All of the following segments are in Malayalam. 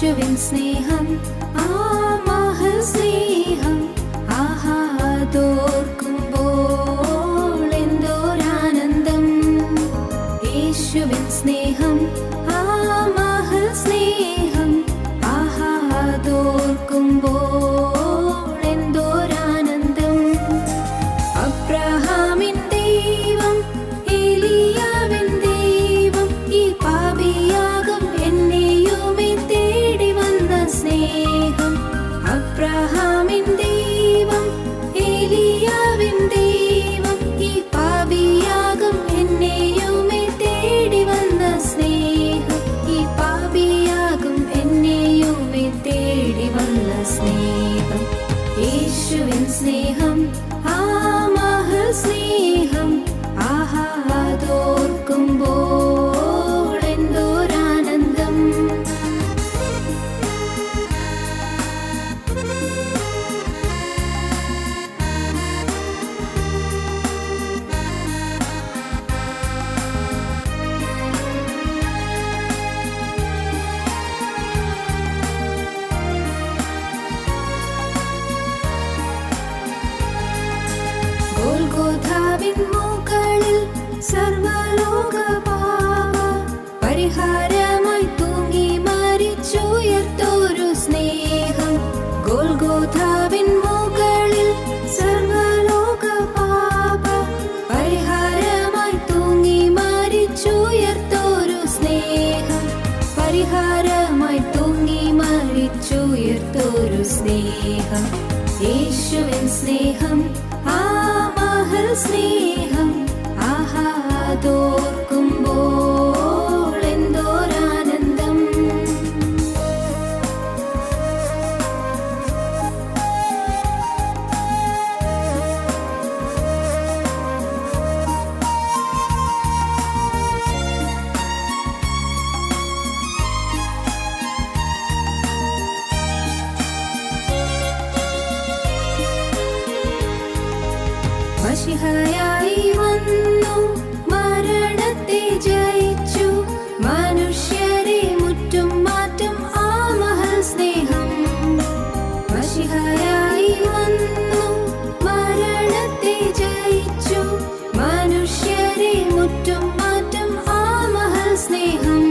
യേശുവിൻ സ്നേഹം ആ മഹസ്നേഹം ആഹാദോർക്കുമ്പോൾ എന്തോരാനന്ദം. യേശുവിൻ സ്നേഹം ആ മഹസ്നേഹം ആഹാദോർക്കുമ്പോൾ എന്തോരാനന്ദം. അബ്രഹാമിൻ ദൈവം ഏലിയാവിൻ ദൈവം ഈ പാപിയാകും എന്നെയുമേ തേടി വന്ന സ്നേഹം. അബ്രഹാമിൻ ദൈവം ഏലിയാവിൻ ദൈവം ഈ പാപിയാകും എന്നെയുമേ തേടി വന്ന സ്നേഹം. ഈ പാപിയാകും എന്നെയുമേ തേടി വന്ന സ്നേഹം. യേശുവിൻ സ്നേഹം ആ മഹസ്നേഹം ആഹാദോർക്കുമ്പോൾ എന്തോരാനന്ദം. ഗോൽഗോഥാവിൻ മുകളിൽ സർവ്വലോക പാപ പരിഹാരമായി തൂങ്ങി മരിച്ചുയർത്തോരു സ്നേഹം. ഗോൽഗോഥാവിൻ മുകളിൽ സർവ്വലോക പാപ പരിഹാരമായി തൂങ്ങി മരിച്ചുയർത്തോരു സ്നേഹം. പരിഹാരമായി തൂങ്ങി മരിച്ചുയർത്തോരു സ്നേഹം. യേശുവിൻ സ്നേഹം ആ മഹസ്നേഹം ആഹാദോർക്കുമ്പോൾ എന്തോരാനന്ദം. മശിഹയായി വന്നു മരണത്തെ ജയിച്ചു മനുഷ്യരെ മുറ്റും മാറ്റും ആ മഹസ്നേഹം. മശിഹയായി വന്നു മരണത്തെ ജയിച്ചു മനുഷ്യരെ മുറ്റും മാറ്റും ആ മഹസ്നേഹം.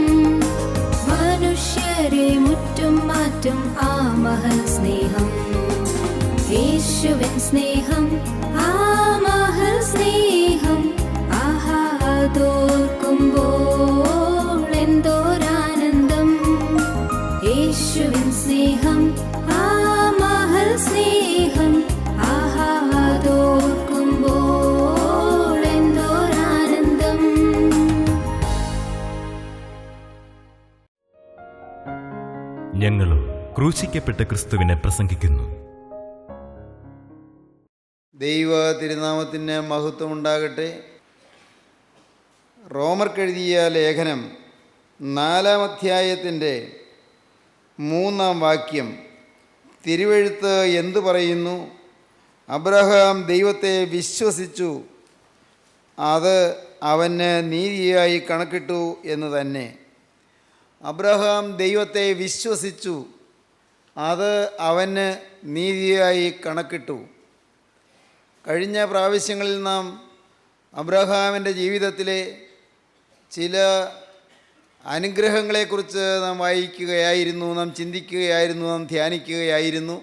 മനുഷ്യരെ മുറ്റും മാറ്റും ആ മഹസ്നേഹം. യേശുവിൻ സ്നേഹം ആ മഹസ്നേഹം ആഹാദോർക്കുമ്പോൾ എന്തോരാനന്ദം. യേശുവിൻ സ്നേഹം ആ മഹസ്നേഹം ആഹാദോർക്കുമ്പോൾ എന്തോരാനന്ദം. ഞങ്ങളും ക്രൂശിക്കപ്പെട്ട ക്രിസ്തുവിനെ പ്രസംഗിക്കുന്നു. ദൈവ തിരുനാമത്തിന് മഹത്വമുണ്ടാകട്ടെ. റോമർക്കെഴുതിയ ലേഖനം 4-ാം അധ്യായത്തിൻ്റെ 3-ാം വാക്യം തിരുവെഴുത്ത് എന്തു പറയുന്നു? അബ്രഹാം ദൈവത്തെ വിശ്വസിച്ചു, അത് അവന് നീതിയായി കണക്കിട്ടു എന്ന് തന്നെ. അബ്രഹാം ദൈവത്തെ വിശ്വസിച്ചു, അത് അവന് നീതിയായി കണക്കിട്ടു. കഴിഞ്ഞ പ്രാവശ്യങ്ങളിൽ നാം അബ്രഹാമിൻ്റെ ജീവിതത്തിലെ ചില അനുഗ്രഹങ്ങളെക്കുറിച്ച് നാം വായിക്കുകയായിരുന്നു, നാം ചിന്തിക്കുകയായിരുന്നു, നാം ധ്യാനിക്കുകയായിരുന്നു.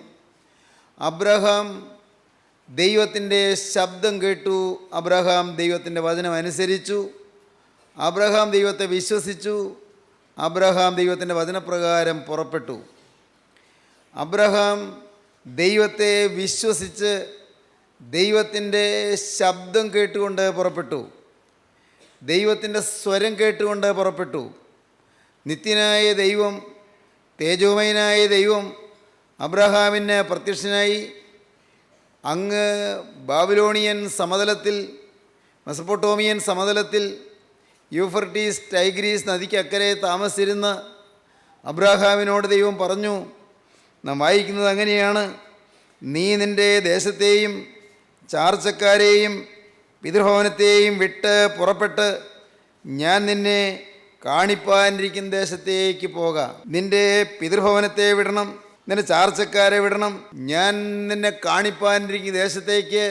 അബ്രഹാം ദൈവത്തിൻ്റെ ശബ്ദം കേട്ടു, അബ്രഹാം ദൈവത്തിൻ്റെ വചനം അനുസരിച്ചു, അബ്രഹാം ദൈവത്തെ വിശ്വസിച്ചു, അബ്രഹാം ദൈവത്തിൻ്റെ വചനപ്രകാരം പുറപ്പെട്ടു. അബ്രഹാം ദൈവത്തെ വിശ്വസിച്ച് ദൈവത്തിൻ്റെ ശബ്ദം കേട്ടുകൊണ്ട് പുറപ്പെട്ടു, ദൈവത്തിൻ്റെ സ്വരം കേട്ടുകൊണ്ട് പുറപ്പെട്ടു. നിത്യനായ ദൈവം, തേജോമയനായ ദൈവം അബ്രഹാമിന് പ്രത്യക്ഷനായി. അങ്ങ് ബാബിലോണിയൻ സമതലത്തിൽ, മെസപ്പൊട്ടോമിയൻ സമതലത്തിൽ യൂഫ്രട്ടീസ് ടൈഗ്രീസ് നദിക്കക്കരെ താമസിച്ചിരുന്ന അബ്രഹാമിനോട് ദൈവം പറഞ്ഞു. നാം വായിക്കുന്നത് അങ്ങനെയാണ്: നീ നിൻ്റെ ദേശത്തെയും ചാർച്ചക്കാരെയും പിതൃഭവനത്തെയും വിട്ട് പുറപ്പെട്ട് ഞാൻ നിന്നെ കാണിപ്പാനിരിക്കുന്ന ദേശത്തേക്ക് പോക. നിന്റെ പിതൃഭവനത്തെ വിടണം, നിന്റെ ചാർച്ചക്കാരെ വിടണം. ഞാൻ നിന്നെ കാണിപ്പാനിരിക്കുന്ന ദേശത്തേക്ക്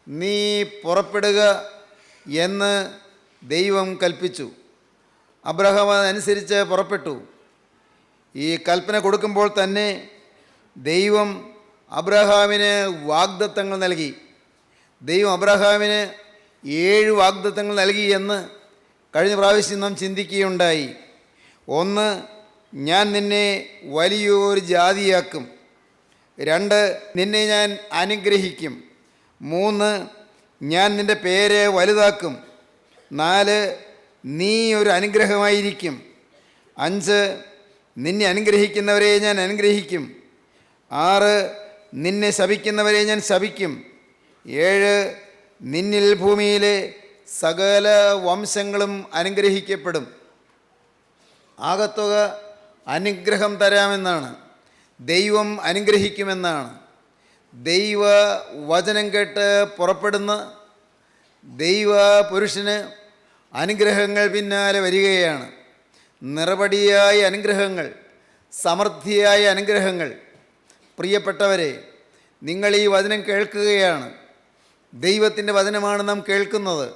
നീ പുറപ്പെടുക എന്ന് ദൈവം കൽപ്പിച്ചു. അബ്രഹാം അതനുസരിച്ച് പുറപ്പെട്ടു. ഈ കൽപ്പന കൊടുക്കുമ്പോൾ തന്നെ ദൈവം അബ്രഹാമിന് വാഗ്ദത്തങ്ങൾ നൽകി. ദൈവം അബ്രഹാമിന് 7 വാഗ്ദത്തങ്ങൾ നൽകി എന്ന് കഴിഞ്ഞ പ്രാവശ്യം നാം ചിന്തിക്കുകയുണ്ടായി. 1, ഞാൻ നിന്നെ വലിയൊരു ജാതിയാക്കും. 2, നിന്നെ ഞാൻ അനുഗ്രഹിക്കും. 3, ഞാൻ നിൻ്റെ പേര് വലുതാക്കും. 4, നീ ഒരു അനുഗ്രഹമായിരിക്കും. 5, നിന്നെ അനുഗ്രഹിക്കുന്നവരെ ഞാൻ അനുഗ്രഹിക്കും. 6, നിന്നെ ശപിക്കുന്നവരെ ഞാൻ ശപിക്കും. 7, നിന്നിൽ ഭൂമിയിലെ സകല വംശങ്ങളും അനുഗ്രഹിക്കപ്പെടും. ആകത്തുക അനുഗ്രഹം തരാമെന്നാണ്, ദൈവം അനുഗ്രഹിക്കുമെന്നാണ്. ദൈവ വചനം കേട്ട് പുറപ്പെടുന്ന ദൈവ പുരുഷന് അനുഗ്രഹങ്ങൾ പിന്നാലെ വരികയാണ്. നിറപടിയായ അനുഗ്രഹങ്ങൾ, സമൃദ്ധിയായ അനുഗ്രഹങ്ങൾ. പ്രിയപ്പെട്ടവരെ, നിങ്ങൾ ഈ വചനം കേൾക്കുകയാണ്. ദൈവത്തിൻ്റെ വചനമാണ് നാം കേൾക്കുന്നത്.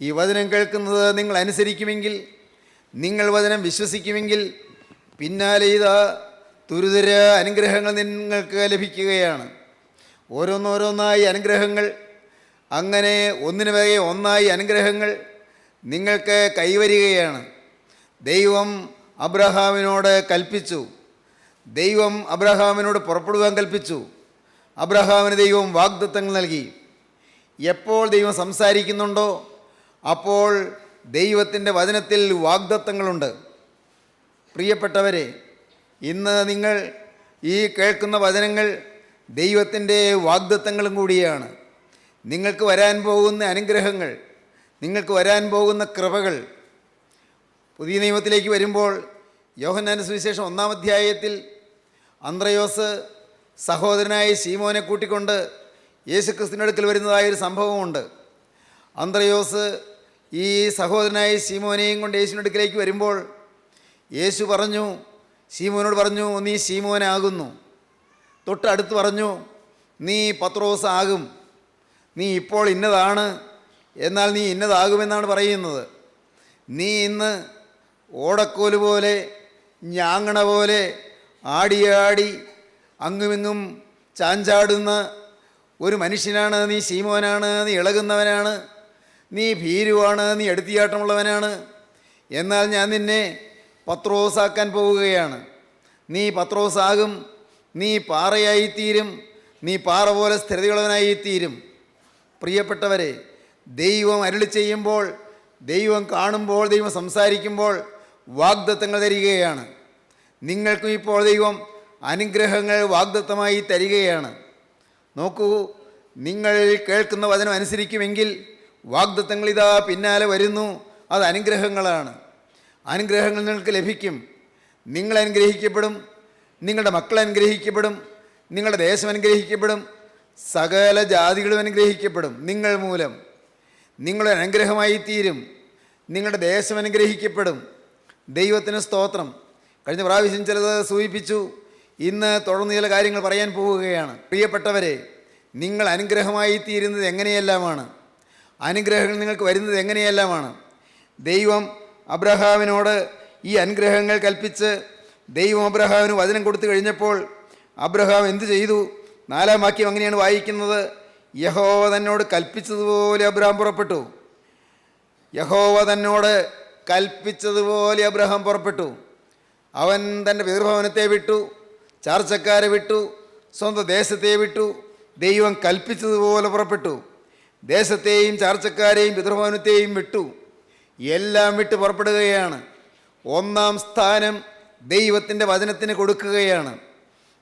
ഈ വചനം കേൾക്കുന്നത് നിങ്ങൾ അനുസരിക്കുമെങ്കിൽ, നിങ്ങൾ വചനം വിശ്വസിക്കുമെങ്കിൽ, പിന്നാലെ ഇതാ തുരുതുര അനുഗ്രഹങ്ങൾ നിങ്ങൾക്ക് ലഭിക്കുകയാണ്. ഓരോന്നോരോന്നായി അനുഗ്രഹങ്ങൾ, അങ്ങനെ ഒന്നിനു വകെ ഒന്നായി അനുഗ്രഹങ്ങൾ നിങ്ങൾക്ക് കൈവരികയാണ്. ദൈവം അബ്രഹാമിനോട് കൽപ്പിച്ചു. ദൈവം അബ്രഹാമിനോട് പുറപ്പെടുവാൻ കൽപ്പിച്ചു. അബ്രഹാമിന് ദൈവം വാഗ്ദത്തങ്ങൾ നൽകി. എപ്പോൾ ദൈവം സംസാരിക്കുന്നുണ്ടോ അപ്പോൾ ദൈവത്തിൻ്റെ വചനത്തിൽ വാഗ്ദത്തങ്ങളുണ്ട്. പ്രിയപ്പെട്ടവരെ, ഇന്ന് നിങ്ങൾ ഈ കേൾക്കുന്ന വചനങ്ങൾ ദൈവത്തിൻ്റെ വാഗ്ദത്തങ്ങളും കൂടിയാണ്. നിങ്ങൾക്ക് വരാൻ പോകുന്ന അനുഗ്രഹങ്ങൾ, നിങ്ങൾക്ക് വരാൻ പോകുന്ന കൃപകൾ. പുതിയ നിയമത്തിലേക്ക് വരുമ്പോൾ യോഹന്നാന്റെ സുവിശേഷം 1-ാം അധ്യായത്തിൽ അന്ത്രയോസ് സഹോദരനായ ശീമോനെ കൂട്ടിക്കൊണ്ട് യേശുക്രിസ്തുവിൻ്റെ അടുക്കൽ വരുന്നതായൊരു സംഭവമുണ്ട്. അന്ത്രയോസ് ഈ സഹോദരനായ ശീമോനെയും കൊണ്ട് യേശുവിൻ്റെ അടുക്കിലേക്ക് വരുമ്പോൾ യേശു പറഞ്ഞു, ശീമോനോട് പറഞ്ഞു, നീ ശീമോനാകുന്നു. തൊട്ടടുത്ത് പറഞ്ഞു, നീ പത്രോസ് ആകും. നീ ഇപ്പോൾ ഇന്നതാണ്, എന്നാൽ നീ ഇന്നതാകുമെന്നാണ് പറയുന്നത്. നീ ഇന്ന് ഓടക്കോല് പോലെ, ഞാങ്ങണ പോലെ ആടിയാടി അങ്ങുമിങ്ങും ചാഞ്ചാടുന്ന ഒരു മനുഷ്യനാണ്. നീ ശീമോനാണ്, നീ ഇളകുന്നവനാണ്, നീ ഭീരുവാണ്, നീ എടുത്തിയാട്ടമുള്ളവനാണ്. എന്നാൽ ഞാൻ നിന്നെ പത്രോസാക്കാൻ പോവുകയാണ്. നീ പത്രോസാകും, നീ പാറയായിത്തീരും, നീ പാറ പോലെ സ്ഥിരതയുള്ളവനായിത്തീരും. പ്രിയപ്പെട്ടവരെ, ദൈവം അരുളി ചെയ്യുമ്പോൾ, ദൈവം കാണുമ്പോൾ, ദൈവം സംസാരിക്കുമ്പോൾ വാഗ്ദത്തങ്ങൾ തരികയാണ്. നിങ്ങൾക്കും ഇപ്പോൾ ദൈവം അനുഗ്രഹങ്ങൾ വാഗ്ദത്തമായി തരികയാണ്. നോക്കൂ, നിങ്ങൾ കേൾക്കുന്ന വചനം അനുസരിക്കുമെങ്കിൽ വാഗ്ദത്തങ്ങൾ ഇതാ പിന്നാലെ വരുന്നു. അത് അനുഗ്രഹങ്ങളാണ്. അനുഗ്രഹങ്ങൾ നിങ്ങൾക്ക് ലഭിക്കും. നിങ്ങൾ അനുഗ്രഹിക്കപ്പെടും, നിങ്ങളുടെ മക്കൾ അനുഗ്രഹിക്കപ്പെടും, നിങ്ങളുടെ ദേശം അനുഗ്രഹിക്കപ്പെടും, സകല ജാതികളും അനുഗ്രഹിക്കപ്പെടും. നിങ്ങൾ മൂലം നിങ്ങളൊരു അനുഗ്രഹമായി തീരും. നിങ്ങളുടെ ദേശം അനുഗ്രഹിക്കപ്പെടും. ദൈവത്തിന് സ്തോത്രം. കഴിഞ്ഞ പ്രാവശ്യം ചിലത് സൂചിപ്പിച്ചു. ഇന്ന് തുടർന്ന് ചില കാര്യങ്ങൾ പറയാൻ പോവുകയാണ്. പ്രിയപ്പെട്ടവരെ, നിങ്ങൾ അനുഗ്രഹമായി തീരുന്നത് എങ്ങനെയെല്ലാമാണ്? അനുഗ്രഹങ്ങൾ നിങ്ങൾക്ക് വരുന്നത് എങ്ങനെയെല്ലാമാണ്? ദൈവം അബ്രഹാമിനോട് ഈ അനുഗ്രഹങ്ങൾ കൽപ്പിച്ച് ദൈവം അബ്രഹാമിന് വചനം കൊടുത്തു കഴിഞ്ഞപ്പോൾ അബ്രഹാം എന്തു ചെയ്തു? 4-ാം വാക്യം അങ്ങനെയാണ് വായിക്കുന്നത്. യഹോവ തന്നോട് കൽപ്പിച്ചതുപോലെ അബ്രഹാം പുറപ്പെട്ടു. യഹോവ തന്നോട് കൽപ്പിച്ചതുപോലെ അബ്രഹാം പുറപ്പെട്ടു. അവൻ തൻ്റെ പിതൃഭവനത്തെ വിട്ടു, ചാർച്ചക്കാരെ വിട്ടു, സ്വന്തം ദേശത്തെ വിട്ടു. ദൈവം കൽപ്പിച്ചതുപോലെ പുറപ്പെട്ടു. ദേശത്തെയും ചാർച്ചക്കാരെയും പിതൃഭവനത്തെയും വിട്ടു. എല്ലാം വിട്ട് പുറപ്പെടുകയാണ്. 1-ാം സ്ഥാനം ദൈവത്തിൻ്റെ വചനത്തിന് കൊടുക്കുകയാണ്.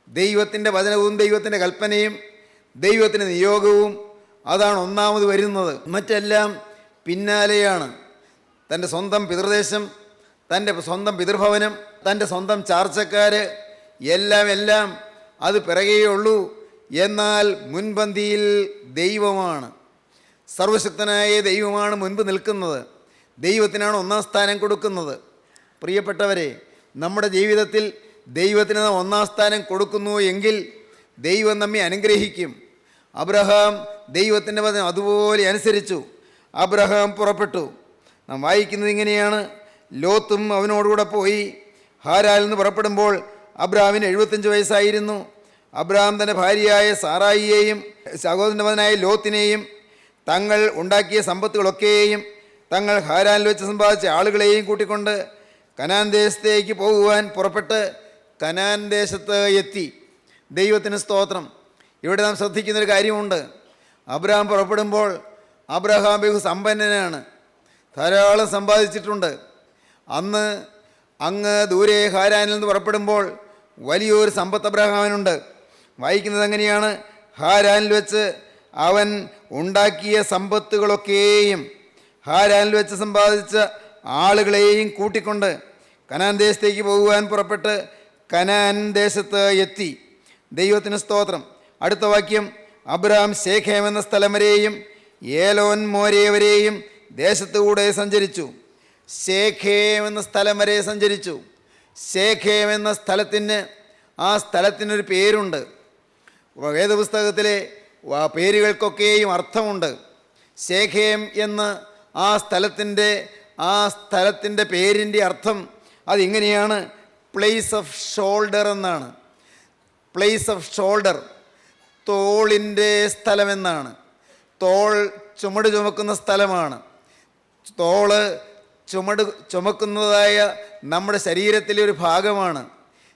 ദൈവത്തിൻ്റെ വചനവും ദൈവത്തിൻ്റെ കൽപ്പനയും ദൈവത്തിൻ്റെ നിയോഗവും അതാണ് ഒന്നാമത് വരുന്നത്. മറ്റെല്ലാം പിന്നാലെയാണ്. തൻ്റെ സ്വന്തം പിതൃദേശം, തൻ്റെ സ്വന്തം പിതൃഭവനം, തൻ്റെ സ്വന്തം ചാർച്ചക്കാർ, എല്ലാം അത് പിറകെയുള്ളൂ. എന്നാൽ മുൻപന്തിയിൽ ദൈവമാണ്. സർവശക്തനായ ദൈവമാണ് മുൻപ് നിൽക്കുന്നത്. ദൈവത്തിനാണ് 1-ാം സ്ഥാനം കൊടുക്കുന്നത്. പ്രിയപ്പെട്ടവരെ, നമ്മുടെ ജീവിതത്തിൽ ദൈവത്തിന് നാം ഒന്നാം സ്ഥാനം കൊടുക്കുന്നു എങ്കിൽ ദൈവം നമ്മെ അനുഗ്രഹിക്കും. അബ്രഹാം ദൈവത്തിൻ്റെ വചനം അതുപോലെ അനുസരിച്ചു. അബ്രഹാം പുറപ്പെട്ടു. നാം വായിക്കുന്നത് ഇങ്ങനെയാണ്: ലോത്തും അവനോടുകൂടെ പോയി. ഹാരാനിൽ നിന്ന് പുറപ്പെടുമ്പോൾ അബ്രഹാമിന് 75 വയസ്സായിരുന്നു. അബ്രഹാം തൻ്റെ ഭാര്യയായ സാറായിയെയും സഹോദരൻ്റെ മകനായ ലോത്തിനെയും തങ്ങൾ ഉണ്ടാക്കിയ സമ്പത്തുകളൊക്കെയും തങ്ങൾ ഹാരാനിൽ വെച്ച് സമ്പാദിച്ച ആളുകളെയും കൂട്ടിക്കൊണ്ട് കനാൻ ദേശത്തേക്ക് പോകുവാൻ പുറപ്പെട്ട് കനാൻ ദേശത്ത് എത്തി. ദൈവത്തിന് സ്തോത്രം. ഇവിടെ നാം ശ്രദ്ധിക്കുന്നൊരു കാര്യമുണ്ട്. അബ്രഹാം പുറപ്പെടുമ്പോൾ അബ്രഹാം ബഹുസമ്പന്നനാണ്, ധാരാളം സമ്പാദിച്ചിട്ടുണ്ട്. അന്ന് അങ്ങ് ദൂരെ ഹാരാനിൽ നിന്ന് പുറപ്പെടുമ്പോൾ വലിയൊരു സമ്പത്ത് അബ്രഹാമിനുണ്ട്. വായിക്കുന്നത് എങ്ങനെയാണ്: ഹാരാനിൽ വെച്ച് അവൻ ഉണ്ടാക്കിയ സമ്പത്തുകളൊക്കെയും ഹാരാനിൽ വെച്ച് സമ്പാദിച്ച ആളുകളെയും കൂട്ടിക്കൊണ്ട് കനാൻ ദേശത്തേക്ക് പോകുവാൻ പുറപ്പെട്ട് കനാൻ ദേശത്ത് എത്തി. ദൈവത്തിന് സ്തോത്രം. അടുത്ത വാക്യം: അബ്രഹാം ശേഖേം എന്ന സ്ഥലം വരെയും ഏലോൻ മോരെ വരെയും ദേശത്തുകൂടെ സഞ്ചരിച്ചു. ശേഖേം എന്ന സ്ഥലം വരെ സഞ്ചരിച്ചു. ശേഖേം എന്ന ആ സ്ഥലത്തിനൊരു പേരുണ്ട്. വേദപുസ്തകത്തിലെ പേരുകൾക്കൊക്കെയും അർത്ഥമുണ്ട്. ശേഖേം എന്ന ആ സ്ഥലത്തിൻ്റെ പേരിൻ്റെ അർത്ഥം അതിങ്ങനെയാണ്: പ്ലേസ് ഓഫ് ഷോൾഡർ എന്നാണ്. പ്ലേസ് ഓഫ് ഷോൾഡർ, തോളിൻ്റെ സ്ഥലമെന്നാണ്. തോൾ ചുമട് ചുമക്കുന്ന സ്ഥലമാണ്. തോള് ചുമക്കുന്നതായ നമ്മുടെ ശരീരത്തിലെ ഒരു ഭാഗമാണ്.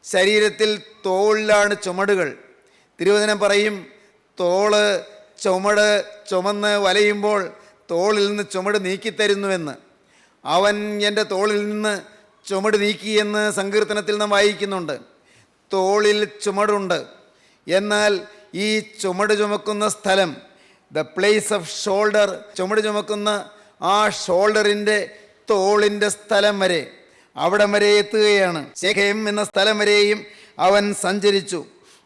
ശരീരത്തിൽ തോളിലാണ് ചുമടുകൾ. തിരുവചനം പറയും, തോള് ചുമന്ന് വലയുമ്പോൾ തോളിൽ നിന്ന് ചുമട് നീക്കിത്തരുന്നുവെന്ന്. അവൻ എൻ്റെ തോളിൽ നിന്ന് ചുമട് നീക്കിയെന്ന് സങ്കീർത്തനത്തിൽ നാം വായിക്കുന്നുണ്ട്. തോളിൽ ചുമടുണ്ട്. എന്നാൽ ഈ ചുമട് ചുമക്കുന്ന സ്ഥലം, ദ പ്ലേസ് ഓഫ് ഷോൾഡർ, ചുമട് ചുമക്കുന്ന ആ ഷോൾഡറിൻ്റെ തോളിൻ്റെ സ്ഥലം വരെ, അവിടം വരെ എത്തുകയാണ്. ശേഖേം എന്ന സ്ഥലം വരെയും അവൻ സഞ്ചരിച്ചു.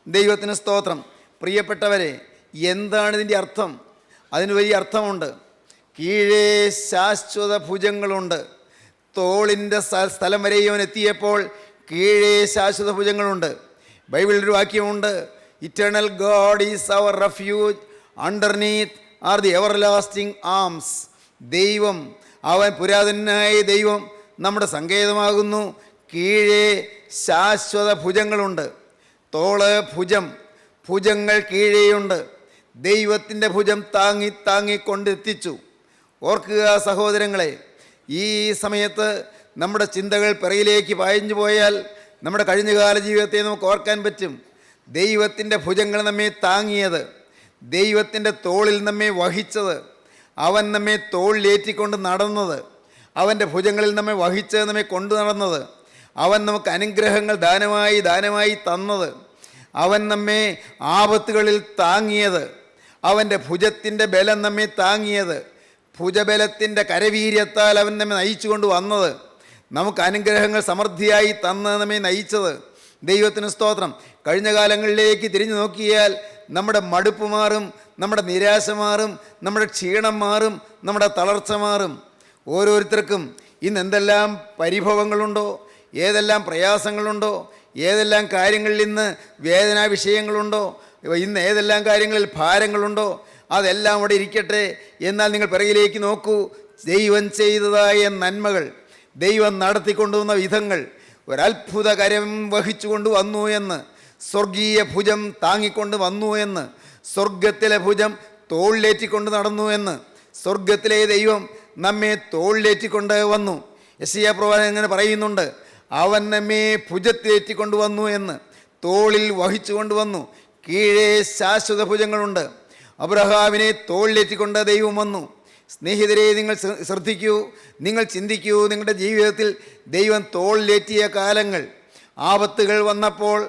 ദൈവത്തിന് സ്തോത്രം. പ്രിയപ്പെട്ടവരെ, എന്താണ് ഇതിൻ്റെ അർത്ഥം? അതിന് വലിയ അർത്ഥമുണ്ട്. കീഴേ ശാശ്വത ഭുജങ്ങളുണ്ട്. തോളിൻ്റെ സ്ഥലം വരെയും അവൻ എത്തിയപ്പോൾ കീഴേ ശാശ്വത ഭുജങ്ങളുണ്ട്. ബൈബിളിൽ ഒരു വാക്യമുണ്ട്: eternal God is our refuge, underneath are the everlasting arms. ദൈവം, അവൻ പുരാതനായ ദൈവം നമ്മുടെ സങ്കേതമാകുന്നു. കീഴേ ശാശ്വത ഭുജങ്ങളുണ്ട്. തോള് ഭുജങ്ങൾ കീഴേയുണ്ട്. ദൈവത്തിൻ്റെ ഭുജം താങ്ങിക്കൊണ്ടെത്തിച്ചു. ഓർക്കുക സഹോദരങ്ങളെ, ഈ സമയത്ത് നമ്മുടെ ചിന്തകൾ പിറയിലേക്ക് പായഞ്ഞു പോയാൽ നമ്മുടെ കഴിഞ്ഞകാല ജീവിതത്തെ നമുക്ക് ഓർക്കാൻ പറ്റും. ദൈവത്തിൻ്റെ ഭുജങ്ങൾ നമ്മെ താങ്ങിയത്, ദൈവത്തിൻ്റെ തോളിൽ നമ്മെ വഹിച്ചത്, അവൻ നമ്മെ തോളിലേറ്റിക്കൊണ്ട് നടന്നത്, അവൻ്റെ ഭുജങ്ങളിൽ നമ്മെ വഹിച്ച് നമ്മെ കൊണ്ടു നടന്നത്, അവൻ നമുക്ക് അനുഗ്രഹങ്ങൾ ദാനമായി തന്നത്, അവൻ നമ്മെ ആപത്തുകളിൽ താങ്ങിയത്, അവൻ്റെ ഭുജത്തിൻ്റെ ബലം നമ്മെ താങ്ങിയത്, ഭുജബലത്തിൻ്റെ കരവീര്യത്താൽ അവൻ നമ്മെ നയിച്ചു കൊണ്ട് വന്നത്, നമുക്ക് അനുഗ്രഹങ്ങൾ സമൃദ്ധിയായി തന്ന് നമ്മെ നയിച്ചത്. ദൈവത്തിന് സ്തോത്രം. കഴിഞ്ഞ കാലങ്ങളിലേക്ക് തിരിഞ്ഞു നോക്കിയാൽ നമ്മുടെ മടുപ്പ് മാറും, നമ്മുടെ നിരാശ മാറും, നമ്മുടെ ക്ഷീണം മാറും, നമ്മുടെ തളർച്ച മാറും. ഓരോരുത്തർക്കും ഇന്ന് എന്തെല്ലാം പരിഭവങ്ങളുണ്ടോ, ഏതെല്ലാം പ്രയാസങ്ങളുണ്ടോ, ഏതെല്ലാം കാര്യങ്ങളിൽ ഇന്ന് വേദനാ വിഷയങ്ങളുണ്ടോ, ഇന്ന് ഏതെല്ലാം കാര്യങ്ങളിൽ ഭാരങ്ങളുണ്ടോ, അതെല്ലാം അവിടെ ഇരിക്കട്ടെ. എന്നാൽ നിങ്ങൾ പിറകിലേക്ക് നോക്കൂ. ദൈവം ചെയ്തതായ നന്മകൾ, ദൈവം നടത്തിക്കൊണ്ടുവന്ന വിധങ്ങൾ, ഒരത്ഭുത കരം വഹിച്ചുകൊണ്ട് വന്നു എന്ന്, സ്വർഗീയ ഭുജം താങ്ങിക്കൊണ്ട് വന്നു എന്ന്, സ്വർഗത്തിലെ ഭുജം തോളിലേറ്റിക്കൊണ്ട് നടന്നു എന്ന്, സ്വർഗത്തിലെ ദൈവം നമ്മെ തോളിലേറ്റിക്കൊണ്ട് വന്നു. യെശയ്യാ പ്രവാചകൻ ഇങ്ങനെ പറയുന്നുണ്ട്: അവൻ നമ്മെ ഭുജത്തിലേറ്റിക്കൊണ്ട് വന്നു എന്ന്, തോളിൽ വഹിച്ചു കൊണ്ടുവന്നു. കീഴേ ശാശ്വത ഭുജങ്ങളുണ്ട്. അബ്രഹാമിനെ തോളിലേറ്റിക്കൊണ്ട് ദൈവം വന്നു. സ്നേഹിതരെ, നിങ്ങൾ ശ്രദ്ധിക്കൂ, നിങ്ങൾ ചിന്തിക്കൂ. നിങ്ങളുടെ ജീവിതത്തിൽ ദൈവം തോളിലേറ്റിയ കാലങ്ങൾ, ആപത്തുകൾ വന്നപ്പോൾ,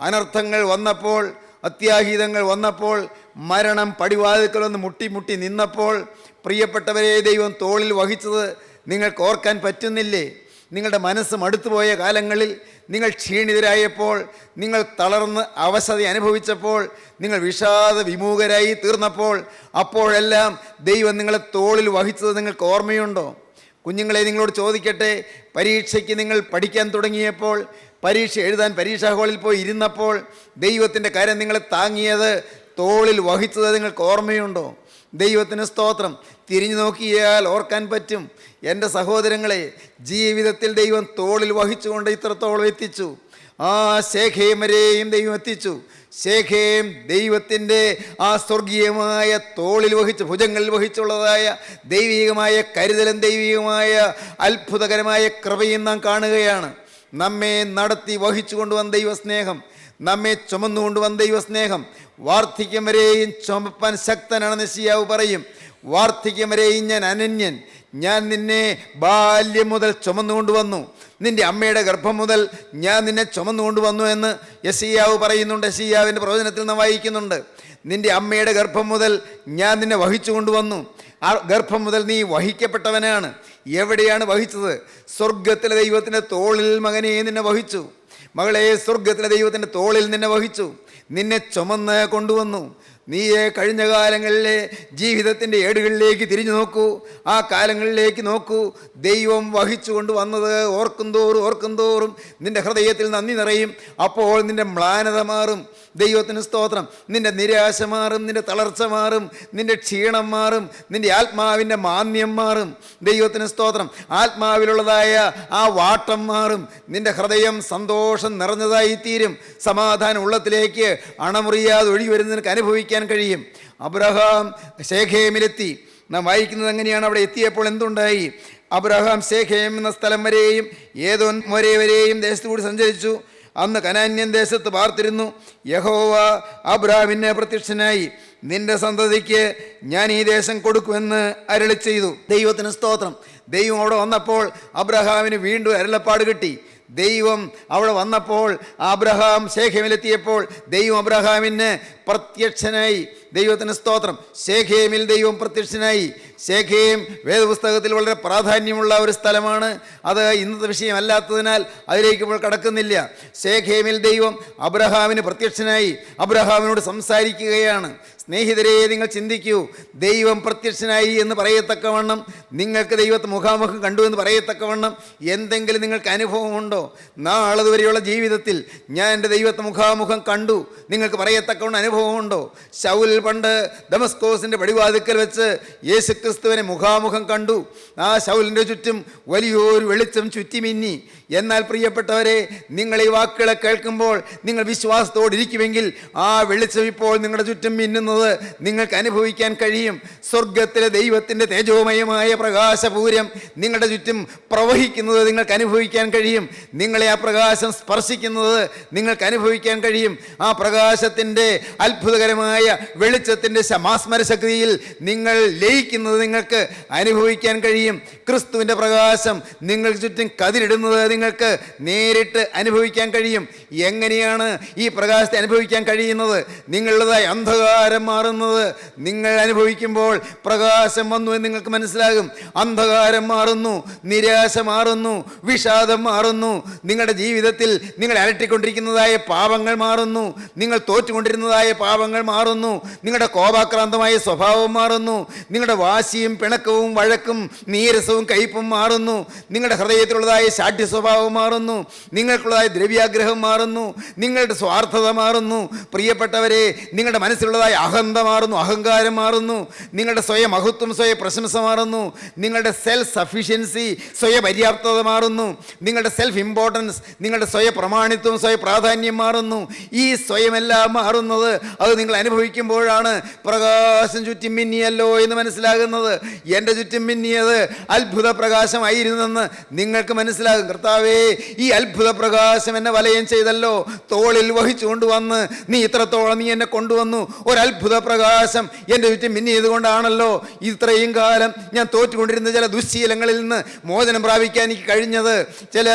അനർത്ഥങ്ങൾ വന്നപ്പോൾ, അത്യാഹിതങ്ങൾ വന്നപ്പോൾ, മരണം പടിവാതിൽക്കൽ വന്ന് മുട്ടി നിന്നപ്പോൾ, പ്രിയപ്പെട്ടവരെ ദൈവം തോളിൽ വഹിച്ചത് നിങ്ങൾക്ക് ഓർക്കാൻ പറ്റുന്നില്ലേ? നിങ്ങളുടെ മനസ്സ് മടുത്തുപോയ കാലങ്ങളിൽ, നിങ്ങൾ ക്ഷീണിതരായപ്പോൾ, നിങ്ങൾ തളർന്ന് അവശത അനുഭവിച്ചപ്പോൾ, നിങ്ങൾ വിഷാദ വിമുഖരായി തീർന്നപ്പോൾ, അപ്പോഴെല്ലാം ദൈവം നിങ്ങളെ തോളിൽ വഹിച്ചത് നിങ്ങൾക്ക് ഓർമ്മയുണ്ടോ? കുഞ്ഞുങ്ങളെ, നിങ്ങളോട് ചോദിക്കട്ടെ, പരീക്ഷയ്ക്ക് നിങ്ങൾ പഠിക്കാൻ തുടങ്ങിയപ്പോൾ, പരീക്ഷ എഴുതാൻ പരീക്ഷാ ഹാളിൽ പോയി ഇരുന്നപ്പോൾ ദൈവത്തിൻ്റെ കരം നിങ്ങളെ താങ്ങിയത്, തോളിൽ വഹിച്ചത് നിങ്ങൾക്ക് ഓർമ്മയുണ്ടോ? ദൈവത്തിന് സ്തോത്രം. തിരിഞ്ഞു നോക്കിയാൽ ഓർക്കാൻ പറ്റും. എൻ്റെ സഹോദരങ്ങളെ, ജീവിതത്തിൽ ദൈവം തോളിൽ വഹിച്ചുകൊണ്ട് ഇത്രത്തോളം എത്തിച്ചു. ആ ശേഖേം വരെയും ദൈവം എത്തിച്ചു. ശേഖേം ദൈവത്തിൻ്റെ ആ സ്വർഗീയമായ തോളിൽ വഹിച്ച്, ഭുജങ്ങളിൽ വഹിച്ചുള്ളതായ ദൈവികമായ കരുതലും ദൈവികമായ അത്ഭുതകരമായ കൃപയും നാം കാണുകയാണ്. നമ്മെ നടത്തി വഹിച്ചു കൊണ്ടുവന്ന ദൈവസ്നേഹം, നമ്മെ ചുമന്നുകൊണ്ടുവന്ന ദൈവസ്നേഹം. വാർദ്ധക്യം വരെയും ചുമപ്പാൻ ശക്തനാണെന്ന് യെശയ്യാവ് പറയും. വാർദ്ധക്യം വരെയും ഞാൻ അനന്യൻ, ഞാൻ നിന്നെ ബാല്യം മുതൽ ചുമന്നുകൊണ്ടുവന്നു, നിൻ്റെ അമ്മയുടെ ഗർഭം മുതൽ ഞാൻ നിന്നെ ചുമന്നുകൊണ്ടുവന്നു എന്ന് യെശയ്യാവ് പറയുന്നുണ്ട്. യെശയ്യാവിൻ്റെ പ്രവചനത്തിൽ നാം വായിക്കുന്നുണ്ട്. നിൻ്റെ അമ്മയുടെ ഗർഭം മുതൽ ഞാൻ നിന്നെ വഹിച്ചു കൊണ്ടുവന്നു. ആ ഗർഭം മുതൽ നീ വഹിക്കപ്പെട്ടവനാണ്. എവിടെയാണ് വഹിച്ചത്? സ്വർഗത്തിലെ ദൈവത്തിൻ്റെ തോളിൽ മകനെ നിന്നെ വഹിച്ചു. മകളെ, സ്വർഗത്തിലെ ദൈവത്തിൻ്റെ തോളിൽ നിന്നെ വഹിച്ചു, നിന്നെ ചുമന്ന് കൊണ്ടുവന്നു. നീ കഴിഞ്ഞ കാലങ്ങളിലെ ജീവിതത്തിൻ്റെ ഏടുകളിലേക്ക് തിരിഞ്ഞു നോക്കൂ, ആ കാലങ്ങളിലേക്ക് നോക്കൂ. ദൈവം വഹിച്ചു കൊണ്ടുവന്നത് ഓർക്കും തോറും നിൻ്റെ ഹൃദയത്തിൽ നന്ദി നിറയും. അപ്പോൾ നിൻ്റെ മ്ലാനത മാറും. ദൈവത്തിന് സ്തോത്രം. നിൻ്റെ നിരാശ മാറും, നിൻ്റെ തളർച്ച മാറും, നിൻ്റെ ക്ഷീണം മാറും, നിൻ്റെ ആത്മാവിൻ്റെ മാന്യം മാറും. ദൈവത്തിന് സ്തോത്രം. ആത്മാവിലുള്ളതായ ആ വാട്ടം മാറും. നിൻ്റെ ഹൃദയം സന്തോഷം നിറഞ്ഞതായിത്തീരും. സമാധാനം ഉള്ളത്തിലേക്ക് അണമുറിയാതെ ഒഴുകി വരുന്ന നിനക്ക് അനുഭവിക്കാൻ കഴിയും. അബ്രഹാം ശേഖേമിലെത്തി. നാം വായിക്കുന്നത് എങ്ങനെയാണ്? അവിടെ എത്തിയപ്പോൾ എന്തുണ്ടായി? അബ്രഹാം ശേഖേം എന്ന സ്ഥലം വരെയും ഏദോം വരെയും ദേശത്തുകൂടി സഞ്ചരിച്ചു. അന്ന് കനാന്യൻ ദേശത്ത് പാർത്തിരുന്നു. യഹോവ അബ്രഹാമിന് പ്രത്യക്ഷനായി, നിന്റെ സന്തതിക്ക് ഞാൻ ഈ ദേശം കൊടുക്കുമെന്ന് അരുളി ചെയ്തു. ദൈവത്തിന് സ്തോത്രം. ദൈവം അവിടെ വന്നപ്പോൾ അബ്രഹാമിന് വീണ്ടും അരുളപ്പാട് കിട്ടി. ദൈവം അവിടെ വന്നപ്പോൾ, അബ്രഹാം ശേഖേമിലെത്തിയപ്പോൾ ദൈവം അബ്രഹാമിന് പ്രത്യക്ഷനായി. ദൈവത്തിന് സ്തോത്രം. ശേഖേമിൽ ദൈവം പ്രത്യക്ഷനായി. ശേഖേം വേദപുസ്തകത്തിൽ വളരെ പ്രാധാന്യമുള്ള ഒരു സ്ഥലമാണ്. അത് ഇന്നത്തെ വിഷയമല്ലാത്തതിനാൽ അതിലേക്ക് ഇപ്പോൾ കടക്കുന്നില്ല. ശേഖേമിൽ ദൈവം അബ്രഹാമിന് പ്രത്യക്ഷനായി, അബ്രഹാമിനോട് സംസാരിക്കുകയാണ്. സ്നേഹിതരെ, നിങ്ങൾ ചിന്തിക്കൂ. ദൈവം പ്രത്യക്ഷനായി എന്ന് പറയത്തക്കവണ്ണം, നിങ്ങൾക്ക് ദൈവത്തെ മുഖാമുഖം കണ്ടു എന്ന് പറയത്തക്കവണ്ണം എന്തെങ്കിലും നിങ്ങൾക്ക് അനുഭവമുണ്ടോ? നാളതുവരെയുള്ള ജീവിതത്തിൽ ഞാൻ എൻ്റെ ദൈവത്തെ മുഖാമുഖം കണ്ടു നിങ്ങൾക്ക് പറയത്തക്കവണ്ണം അനുഭവമുണ്ടോ? ശൗൽ പണ്ട് ദമസ്കോസിൻ്റെ പടിവാതിക്കൽ വെച്ച് യേശുക്രിസ്തുവിനെ മുഖാമുഖം കണ്ടു. ആ ശൗലിൻ്റെ ചുറ്റും വലിയൊരു വെളിച്ചം ചുറ്റിമിന്നി. എന്നാൽ പ്രിയപ്പെട്ടവരെ, നിങ്ങൾ ഈ വാക്കുകളെ കേൾക്കുമ്പോൾ നിങ്ങൾ വിശ്വാസത്തോടിരിക്കുമെങ്കിൽ ആ വെളിച്ചം ഇപ്പോൾ നിങ്ങളുടെ ചുറ്റും മിന്നുന്നത് നിങ്ങൾക്ക് അനുഭവിക്കാൻ കഴിയും. സ്വർഗത്തിലെ ദൈവത്തിൻ്റെ തേജോമയമായ പ്രകാശപൂരം നിങ്ങളുടെ ചുറ്റും പ്രവഹിക്കുന്നത് നിങ്ങൾക്ക് അനുഭവിക്കാൻ കഴിയും. നിങ്ങളെ ആ പ്രകാശം സ്പർശിക്കുന്നത് നിങ്ങൾക്ക് അനുഭവിക്കാൻ കഴിയും. ആ പ്രകാശത്തിൻ്റെ അത്ഭുതകരമായ വെളിച്ചത്തിൻ്റെ മാസ്മര ശക്തിയിൽ നിങ്ങൾ ലയിക്കുന്നത് നിങ്ങൾക്ക് അനുഭവിക്കാൻ കഴിയും. ക്രിസ്തുവിൻ്റെ പ്രകാശം നിങ്ങൾക്ക് ചുറ്റും കതിരിടുന്നത് നിങ്ങൾക്ക് നേരിട്ട് അനുഭവിക്കാൻ കഴിയും. എങ്ങനെയാണ് ഈ പ്രകാശത്തെ അനുഭവിക്കാൻ കഴിയുന്നത്? നിങ്ങളുടേതായ അന്ധകാരം മാറുന്നത് നിങ്ങൾ അനുഭവിക്കുമ്പോൾ പ്രകാശം വന്നു എന്ന് നിങ്ങൾക്ക് മനസ്സിലാകും. അന്ധകാരം മാറുന്നു, നിരാശ മാറുന്നു, വിഷാദം മാറുന്നു. നിങ്ങളുടെ ജീവിതത്തിൽ നിങ്ങൾ അലട്ടിക്കൊണ്ടിരിക്കുന്നതായ പാപങ്ങൾ മാറുന്നു, നിങ്ങൾ തോറ്റുകൊണ്ടിരുന്നതായ പാപങ്ങൾ മാറുന്നു, നിങ്ങളുടെ കോപാക്രാന്തമായ സ്വഭാവം മാറുന്നു, നിങ്ങളുടെ വാശിയും പിണക്കവും വഴക്കും നീരസവും കയ്പും മാറുന്നു, നിങ്ങളുടെ ഹൃദയത്തിലുള്ളതായ ശാഠ്യ സ്വഭാവം മാറുന്നു, നിങ്ങൾക്കുള്ളതായ ദ്രവ്യാഗ്രഹം മാറുന്നു, നിങ്ങളുടെ സ്വാർത്ഥത മാറുന്നു. പ്രിയപ്പെട്ടവരെ, നിങ്ങളുടെ മനസ്സിലുള്ളതായ അഹന്ത മാറുന്നു, അഹങ്കാരം മാറുന്നു, നിങ്ങളുടെ സ്വയം മഹത്വം, സ്വയ പ്രശംസ മാറുന്നു, നിങ്ങളുടെ സെൽഫ് സഫിഷ്യൻസി, സ്വയ പര്യാപ്തത മാറുന്നു, നിങ്ങളുടെ സെൽഫ് ഇമ്പോർട്ടൻസ്, നിങ്ങളുടെ സ്വയ പ്രമാണിത്വം, സ്വയ പ്രാധാന്യം മാറുന്നു. ഈ സ്വയമെല്ലാം മാറുന്നത് അത് നിങ്ങൾ അനുഭവിക്കുമ്പോഴാണ്. പ്രകാശം ചുറ്റും മിന്നിയല്ലോ എന്ന് മനസ്സിലാകുന്നത്. എൻ്റെ ചുറ്റും മിന്നിയത് അത്ഭുത പ്രകാശമായിരുന്നെന്ന് നിങ്ങൾക്ക് മനസ്സിലാകും. കർത്താവേ, ഈ അത്ഭുത പ്രകാശം എന്നെ വലയം ചെയ്തല്ലോ, തോളിൽ വഹിച്ചു കൊണ്ടുവന്ന് നീ ഇത്രത്തോളം നീ എന്നെ കൊണ്ടുവന്നു. ഒരത്ഭുത പ്രകാശം എൻ്റെ ചുറ്റും മിന്നിയത് കൊണ്ടാണല്ലോ ഇത്രയും കാലം ഞാൻ തോറ്റുകൊണ്ടിരുന്ന ചില ദുശ്ശീലങ്ങളിൽ നിന്ന് മോചനം പ്രാപിക്കാൻ എനിക്ക് കഴിഞ്ഞത്. ചില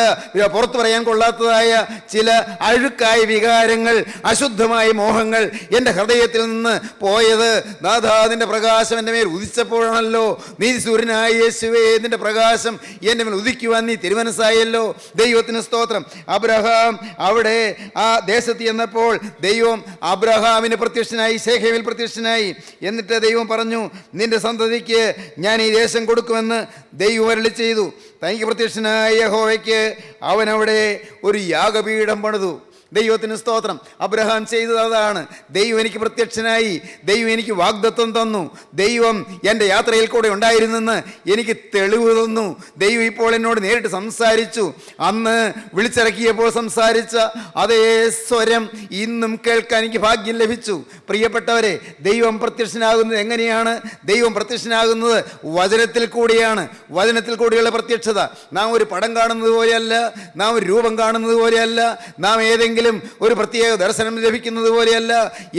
പുറത്തു പറയാൻ കൊള്ളാത്തതായ ചില അഴുക്കായ വികാരങ്ങൾ, അശുദ്ധമായ മോഹങ്ങൾ എൻ്റെ ഹൃദയത്തിൽ നിന്ന് പോയത് നാഥാ നിന്റെ പ്രകാശം എൻ്റെ മേൽ ഉദിച്ചപ്പോഴാണല്ലോ. നീതിസൂര്യനായ യേശുവേ, നിന്റെ പ്രകാശം എൻ്റെ മേൽ ഉദിക്കുവാൻ നീ തിരുമനസ്സായല്ലോ. ദൈവത്തിന് സ്തോത്രം. അബ്രഹാം അവിടെ ആ ദേശത്ത് ചെന്നപ്പോൾ ദൈവം അബ്രഹാമിന് പ്രത്യക്ഷനായി, ശേഖേമിൽ പ്രത്യക്ഷനായി. എന്നിട്ട് ദൈവം പറഞ്ഞു, നിന്റെ സന്തതിക്ക് ഞാൻ ഈ ദേശം കൊടുക്കുമെന്ന് ദൈവം അരുളി ചെയ്തു. തനിക്ക് പ്രത്യക്ഷനായ യഹോവയ്ക്ക് അവനവിടെ ഒരു യാഗപീഠം പണിതു. ദൈവത്തിന് സ്തോത്രം. അബ്രഹാം ചെയ്തത് അതാണ്. ദൈവം എനിക്ക് പ്രത്യക്ഷനായി, ദൈവം എനിക്ക് വാഗ്ദത്വം തന്നു, ദൈവം എൻ്റെ യാത്രയിൽ കൂടെ ഉണ്ടായിരുന്നെന്ന് എനിക്ക് തെളിവ് തന്നു. ദൈവം ഇപ്പോൾ എന്നോട് നേരിട്ട് സംസാരിച്ചു. അന്ന് വിളിച്ചിറക്കിയപ്പോൾ സംസാരിച്ച അതേ സ്വരം ഇന്നും കേൾക്കാൻ എനിക്ക് ഭാഗ്യം ലഭിച്ചു. പ്രിയപ്പെട്ടവരെ, ദൈവം പ്രത്യക്ഷനാകുന്നത് എങ്ങനെയാണ്? ദൈവം പ്രത്യക്ഷനാകുന്നത് വചനത്തിൽ കൂടിയാണ്. വചനത്തിൽ കൂടിയുള്ള പ്രത്യക്ഷത നാം ഒരു പടം കാണുന്നത് പോലെയല്ല, നാം ഒരു രൂപം കാണുന്നത് പോലെയല്ല, നാം ഏതെങ്കിലും ഒരു പ്രത്യേക ദർശനം ലഭിക്കുന്നത് പോലെയല്ല.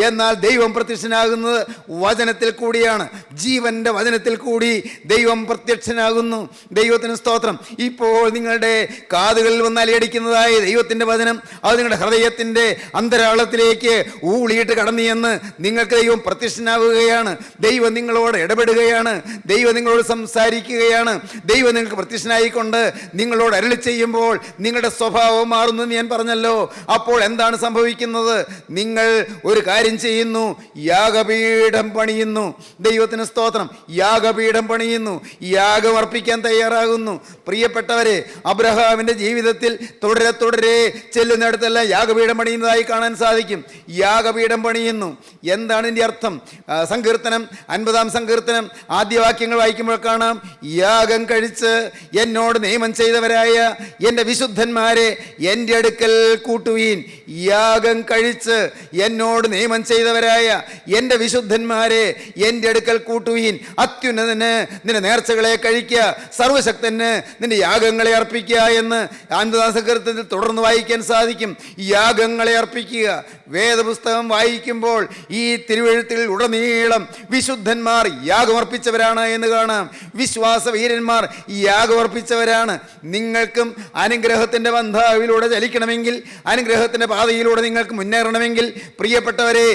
എന്നാൽ ദൈവം പ്രത്യക്ഷനാകുന്നത് വചനത്തിൽ കൂടിയാണ്. ജീവന്റെ വചനത്തിൽ കൂടി ദൈവം പ്രത്യക്ഷനാകുന്നു. ദൈവത്തിന് സ്തോത്രം. ഇപ്പോൾ നിങ്ങളുടെ കാതുകളിൽ വന്ന് അലയടിക്കുന്നതായ ദൈവത്തിന്റെ വചനം അത് നിങ്ങളുടെ ഹൃദയത്തിന്റെ അന്തരാളത്തിലേക്ക് ഊളിയിട്ട് കടന്നു എന്ന് നിങ്ങൾക്ക് ദൈവം പ്രത്യക്ഷനാവുകയാണ്. ദൈവം നിങ്ങളോട് ഇടപെടുകയാണ്. ദൈവം നിങ്ങളോട് സംസാരിക്കുകയാണ്. ദൈവം നിങ്ങൾക്ക് പ്രത്യക്ഷനായിക്കൊണ്ട് നിങ്ങളോട് അരുളി ചെയ്യുമ്പോൾ നിങ്ങളുടെ സ്വഭാവം മാറുന്നു എന്ന് ഞാൻ പറഞ്ഞല്ലോ. അപ്പോൾ എന്താണ് സംഭവിക്കുന്നത്? നിങ്ങൾ ഒരു കാര്യം ചെയ്യുന്നു, യാഗപീഠം പണിയുന്നു. ദൈവത്തിന് സ്തോത്രം. യാഗപീഠം പണിയുന്നു, യാഗം അർപ്പിക്കാൻ തയ്യാറാകുന്നു. പ്രിയപ്പെട്ടവരെ, അബ്രഹാമിന്റെ ജീവിതത്തിൽ തുടരെ തുടരെ ചെല്ലുന്നിടത്തെല്ലാം യാഗപീഠം പണിയുന്നതായി കാണാൻ സാധിക്കും. യാഗപീഠം പണിയുന്നു. എന്താണ് ഇതിൻ്റെ അർത്ഥം? സങ്കീർത്തനം 50-ാം സങ്കീർത്തനം ആദ്യവാക്യങ്ങൾ വായിക്കുമ്പോൾ കാണാം, യാഗം കഴിച്ച് എന്നോട് നിയമം ചെയ്തവരായ എൻ്റെ വിശുദ്ധന്മാരെ എൻ്റെ അടുക്കൽ കൂട്ടുവീൻ. യാഗം കഴിച്ച് എന്നോട് നിയമം ചെയ്തവരായ എൻ്റെ വിശുദ്ധന്മാരെ എൻ്റെ അടുക്കൽ കൂട്ടുവീൻ. അത്യുന്നതന് നിന്റെ നേർച്ചകളെ കഴിക്കുക, സർവശക്തന് നിന്റെ യാഗങ്ങളെ അർപ്പിക്കുക എന്ന് 50-ാം സങ്കീർത്തനത്തിൽ തുടർന്ന് വായിക്കാൻ സാധിക്കും. യാഗങ്ങളെ അർപ്പിക്കുക. വേദപുസ്തകം വായിക്കുമ്പോൾ ഈ തിരുവെഴുത്തിൽ ഉടനീളം വിശുദ്ധന്മാർ യാഗമർപ്പിച്ചവരാണ് എന്ന് കാണാം. വിശ്വാസ വീരന്മാർ യാഗമർപ്പിച്ചവരാണ്. നിങ്ങൾക്കും അനുഗ്രഹത്തിൻ്റെ ബന്ധാവിലൂടെ ചലിക്കണമെങ്കിൽ, അനുഗ്രഹത്തിൻ്റെ പാതയിലൂടെ നിങ്ങൾക്ക് മുന്നേറണമെങ്കിൽ പ്രിയപ്പെട്ടവരെ,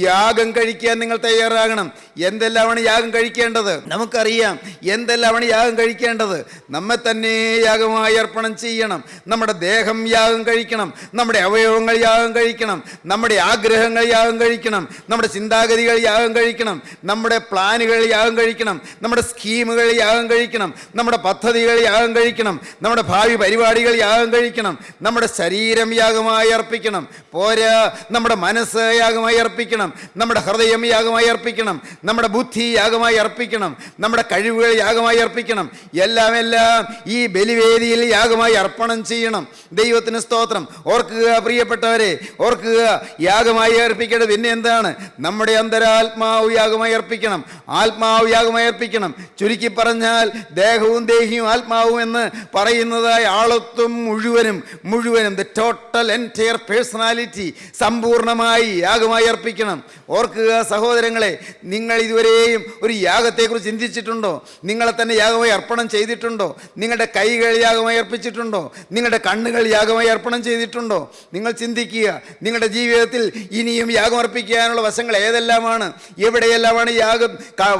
യാഗം കഴിക്കാൻ നിങ്ങൾ തയ്യാറാകണം. എന്തെല്ലാമാണ് യാഗം കഴിക്കേണ്ടത്? നമുക്കറിയാം എന്തെല്ലാമാണ് യാഗം കഴിക്കേണ്ടത്. നമ്മെ തന്നെ യാഗമായി അർപ്പണം ചെയ്യണം. നമ്മുടെ ദേഹം യാഗം കഴിക്കണം, നമ്മുടെ അവയവങ്ങൾ യാഗം കഴിക്കണം, നമ്മുടെ ആഗ്രഹങ്ങൾ യാഗം കഴിക്കണം, നമ്മുടെ ചിന്താഗതികൾ യാഗം കഴിക്കണം, നമ്മുടെ പ്ലാനുകൾ യാഗം കഴിക്കണം, നമ്മുടെ സ്കീമുകൾ യാഗം കഴിക്കണം, നമ്മുടെ പദ്ധതികൾ യാഗം കഴിക്കണം, നമ്മുടെ ഭാവി പരിപാടികൾ യാഗം കഴിക്കണം, നമ്മുടെ ശരീരം യാഗമായി അർപ്പിക്കണം. പോരാ, നമ്മുടെ മനസ്സ് യാഗമായി അർപ്പിക്കണം, നമ്മുടെ ഹൃദയം യാഗമായി അർപ്പിക്കണം, നമ്മുടെ ബുദ്ധി യാഗമായി അർപ്പിക്കണം, നമ്മുടെ കഴിവുകൾ യാഗമായി അർപ്പിക്കണം. എല്ലാം ഈ ബലിവേദിയിൽ യാഗമായി അർപ്പണം ചെയ്യണം. ദൈവത്തിന് സ്തോത്രം. ഓർക്കുക പ്രിയപ്പെട്ടവരെ, ഓർക്കുക, യാഗമായി അർപ്പിക്കേണ്ടത് പിന്നെ എന്താണ്? നമ്മുടെ അന്തരാത്മാവ് യാഗമായി അർപ്പിക്കണം, ആത്മാവ് യാഗമായി അർപ്പിക്കണം. ചുരുക്കി പറഞ്ഞാൽ ദേഹവും ദേഹിയും ആത്മാവും എന്ന് പറയുന്നതായ ആളത്വം മുഴുവനും ദ ടോട്ടൽ എൻറ്റയർ പേഴ്സണാലിറ്റി സമ്പൂർണമായി യാഗമായി അർപ്പിക്കണം. ഓർക്കുക സഹോദരങ്ങളെ, നിങ്ങൾ ഇതുവരെയും ഒരു യാഗത്തെക്കുറിച്ച് ചിന്തിച്ചിട്ടുണ്ടോ? നിങ്ങളെ തന്നെ യാഗമായി അർപ്പണം ചെയ്തിട്ടുണ്ടോ? നിങ്ങളുടെ കൈകൾ യാഗമായി അർപ്പിച്ചിട്ടുണ്ടോ? നിങ്ങളുടെ കണ്ണുകൾ യാഗമായി അർപ്പണം ചെയ്തിട്ടുണ്ടോ? നിങ്ങൾ ചിന്തിക്കുക. നിങ്ങളുടെ ജീവിതത്തിൽ ഇനിയും യാഗം അർപ്പിക്കാനുള്ള വശങ്ങൾ ഏതെല്ലാമാണ്? എവിടെയെല്ലാമാണ് യാഗം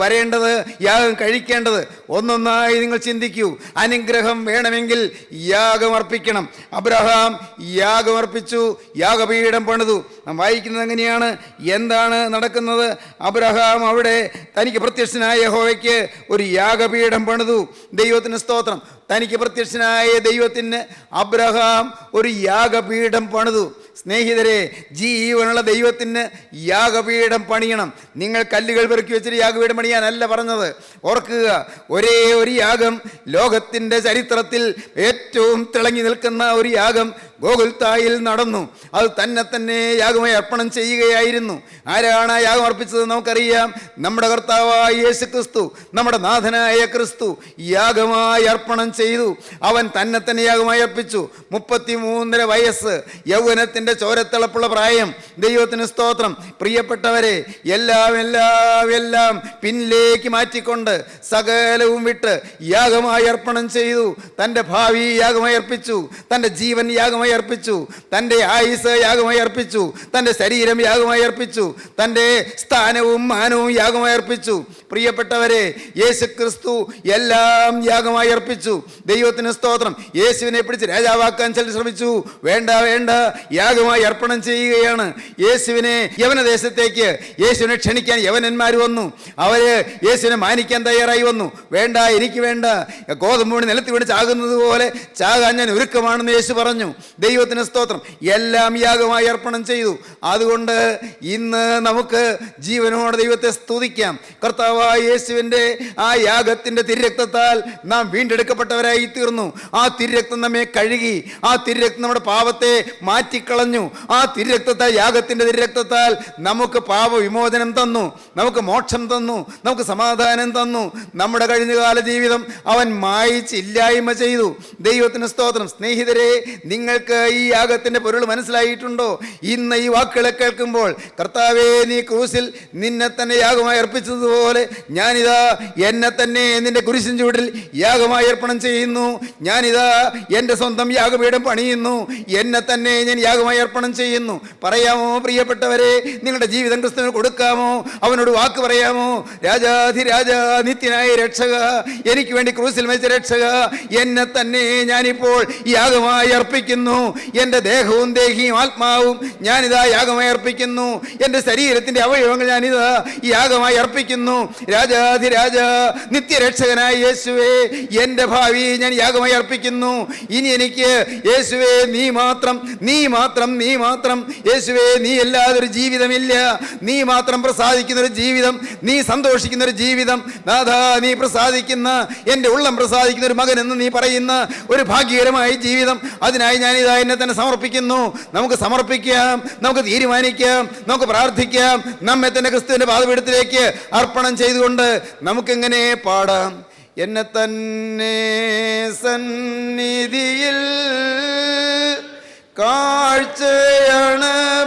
വരേണ്ടത്, യാഗം കഴിക്കേണ്ടത്? ഒന്നൊന്നായി നിങ്ങൾ ചിന്തിക്കൂ. അനുഗ്രഹം വേണമെങ്കിൽ യാഗം അർപ്പിക്കണം. അബ്രഹാം യാഗം അർപ്പിച്ചു, യാഗപീഠം പണിതു. നാം വായിക്കുന്നത് എങ്ങനെയാണ്? എന്താണ് നടക്കുന്നത്? അബ്രഹാം അവിടെ തനിക്ക് പ്രത്യക്ഷനായ യഹോവയ്ക്ക് ഒരു യാഗപീഠം പണിതു. ദൈവത്തിന് സ്തോത്രം. തനിക്ക് പ്രത്യക്ഷനായ ദൈവത്തിന് അബ്രഹാം ഒരു യാഗപീഠം പണിതു. സ്നേഹിതരെ, ജീവനുള്ള ദൈവത്തിന് യാഗപീഠം പണിയണം. നിങ്ങൾ കല്ലുകൾ പെറുക്കി വെച്ചിട്ട് യാഗപീഠം പണിയാനല്ല പറഞ്ഞത്. ഓർക്കുക, ഒരേ ഒരു യാഗം, ലോകത്തിൻ്റെ ചരിത്രത്തിൽ ഏറ്റവും തിളങ്ങി നിൽക്കുന്ന ഒരു യാഗം ഗോകുൽത്തായിൽ നടന്നു. അത് തന്നെ യാഗമായി അർപ്പണം ചെയ്യുകയായിരുന്നു. ആരാണ് ആ യാഗം അർപ്പിച്ചത്? നമുക്കറിയാം. നമ്മുടെ കർത്താവായ യേശു ക്രിസ്തു, നമ്മുടെ നാഥനായ ക്രിസ്തു യാഗമായി അർപ്പണം ചെയ്തു. അവൻ തന്നെ യാഗമായി അർപ്പിച്ചു. 33 വയസ്സ്, യൗവനത്തിൻ്റെ ചോരത്തിളപ്പുള്ള പ്രായം. ദൈവത്തിന് സ്തോത്രം. പ്രിയപ്പെട്ടവരെ, എല്ലാം പിന്നിലേക്ക് മാറ്റിക്കൊണ്ട് സകലവും വിട്ട് യാഗമായി അർപ്പണം ചെയ്തു. തൻ്റെ ഭാവി യാഗമായി അർപ്പിച്ചു, തൻ്റെ ജീവൻ യാഗമായി യാഗമായി അർപ്പിച്ചു, തൻ്റെ ആയുസ് യാഗമായി അർപ്പിച്ചു, തൻ്റെ ശരീരം യാഗമായി അർപ്പിച്ചു, തൻ്റെ സ്ഥാനവും മാനവും യാഗമായി അർപ്പിച്ചു. പ്രിയപ്പെട്ടവരെ, യേശു ക്രിസ്തു എല്ലാം യാഗമായി അർപ്പിച്ചു. ദൈവത്തിന് സ്തോത്രം. യേശുവിനെ പിടിച്ച് രാജാവാക്കാൻ ചിലർ ശ്രമിച്ചു. വേണ്ട വേണ്ട, യാഗമായി അർപ്പണം ചെയ്യുകയാണ്. യേശുവിനെ യവനദേശത്തേക്ക് യേശുവിനെ ക്ഷണിക്കാൻ യവനന്മാർ വന്നു. അവര് യേശുവിനെ മാനിക്കാൻ തയ്യാറായി വന്നു. വേണ്ട, എനിക്ക് വേണ്ട, ഗോതമ്പ് മണി നിലത്ത് വീണ് ചാകുന്നത് പോലെ ചാകാൻ ഞാൻ ഒരുക്കമാണെന്ന് യേശു പറഞ്ഞു. ദൈവത്തിന് സ്തോത്രം. എല്ലാം യാഗമായി അർപ്പണം ചെയ്തു. അതുകൊണ്ട് ഇന്ന് നമുക്ക് ജീവനോടെ ദൈവത്തെ സ്തുതിക്കാം. കർത്താവായ യേശുവിൻ്റെ ആ യാഗത്തിൻ്റെ തിരുരക്തത്താൽ നാം വീണ്ടെടുക്കപ്പെട്ടവരായി തീർന്നു. ആ തിരുരക്തം നമ്മെ കഴുകി, ആ തിരുരക്തം നമ്മുടെ പാപത്തെ മാറ്റിക്കളഞ്ഞു. ആ തിരുരക്തത്താൽ, യാഗത്തിൻ്റെ തിരുരക്തത്താൽ നമുക്ക് പാപവിമോചനം തന്നു, നമുക്ക് മോക്ഷം തന്നു, നമുക്ക് സമാധാനം തന്നു. നമ്മുടെ കഴിഞ്ഞകാല ജീവിതം അവൻ മായിച്ചില്ലായ്മ ചെയ്തു. ദൈവത്തിന് സ്തോത്രം. സ്നേഹിതരെ, നിങ്ങൾക്ക് ഈ യാഗത്തിൻ്റെ പൊരുൾ മനസ്സിലായിട്ടുണ്ടോ? ഇന്ന് ഈ വാക്കുകളെ കേൾക്കുമ്പോൾ, കർത്താവേ, നീ ക്രൂസിൽ നിന്നെ തന്നെ യാഗമായി അർപ്പിച്ചതുപോലെ ഞാനിതാ എന്നെ തന്നെ നിന്റെ കുരിശിൻ ചൂടിൽ യാഗമായി അർപ്പണം ചെയ്യുന്നു. ഞാനിതാ എൻ്റെ സ്വന്തം യാഗപീഠം പണിയുന്നു. എന്നെ തന്നെ ഞാൻ യാഗമായി അർപ്പണം ചെയ്യുന്നു. പറയാമോ പ്രിയപ്പെട്ടവരെ? നിങ്ങളുടെ ജീവിതം ക്രിസ്തുവിന് കൊടുക്കാമോ? അവനോട് വാക്ക് പറയാമോ? രാജാധിരാജ, നിത്യനായ രക്ഷക, എനിക്ക് വേണ്ടി ക്രൂസിൽ മരിച്ച രക്ഷക, എന്നെ തന്നെ ഞാനിപ്പോൾ യാഗമായി അർപ്പിക്കുന്നു. എൻ്റെ ദേഹവും ദേഹിയും ആത്മാവും ഞാനിതാ യാഗമായി അർപ്പിക്കുന്നു. എൻ്റെ ശരീരത്തിൻ്റെ അവയവങ്ങൾ ഞാനിതാ യാഗമായി അർപ്പിക്കുന്നു. രാജാധിരാജ, നിത്യരക്ഷകനായ യേശുവേ, എൻ്റെ ഭാവി ഞാൻ യാഗമായി അർപ്പിക്കുന്നു. ഇനി എനിക്ക് യേശുവേ നീ മാത്രം, നീ മാത്രം, നീ മാത്രം. യേശുവേ, നീ അല്ലാതെ ഒരു ജീവിതമില്ല. നീ മാത്രം പ്രസാദിക്കുന്ന ഒരു ജീവിതം, നീ സന്തോഷിക്കുന്ന ഒരു ജീവിതം. നാഥാ, നീ പ്രസാദിക്കുന്ന, എൻ്റെ ഉള്ളം പ്രസാദിക്കുന്ന ഒരു മകൻ എന്ന് നീ പറയുന്ന ഒരു ഭാഗ്യകരമായ ജീവിതം, അതിനായി ഞാനിതാ എന്നെ തന്നെ സമർപ്പിക്കുന്നു. നമുക്ക് സമർപ്പിക്കാം, നമുക്ക് തീരുമാനിക്കാം, നമുക്ക് പ്രാർത്ഥിക്കാം. നമ്മെ തന്നെ ക്രിസ്തുവിൻ്റെ പാദപീഠത്തിലേക്ക് അർപ്പണം ചെയ്തുകൊണ്ട് നമുക്കെങ്ങനെ പാടാം? എന്നെ തന്നെ സന്നിധിയിൽ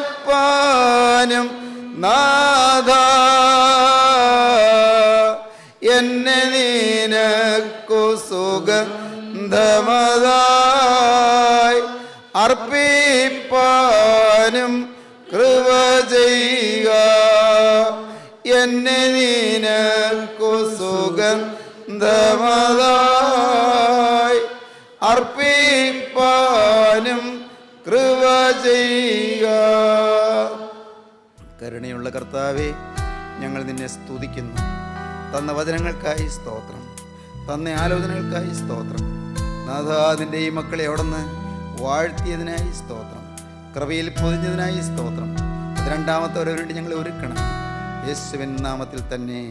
കാഴ്ചയണപ്പാനും നാഥാ, എന്നെ നിനക്കു സുഗന്ധമതായി അർപ്പിപ്പാനും കൃപ ചെയ്യുക. എന്നെ നിനക്കു സുഗന്ധമതായി അർപ്പിപ്പാനും കൃപ ചെയ്യുക. കരുണയുള്ള കർത്താവേ, ഞങ്ങൾ നിന്നെ സ്തുതിക്കുന്നു. തന്ന വചനങ്ങൾക്കായി സ്തോത്രം, തന്ന ആലോചനകൾക്കായി സ്തോത്രം. നാഥാ, നിൻ്റെ ഈ മക്കളെ അവിടുന്ന് വാഴ്ത്തിയതിനായി സ്തോത്രം, കൃപയിൽ പൊതിഞ്ഞതിനായി സ്തോത്രം. രണ്ടാമത്തെ വേണ്ടി ഞങ്ങളെ ഒരുക്കണം. യേശുവിൻ നാമത്തിൽ തന്നെ.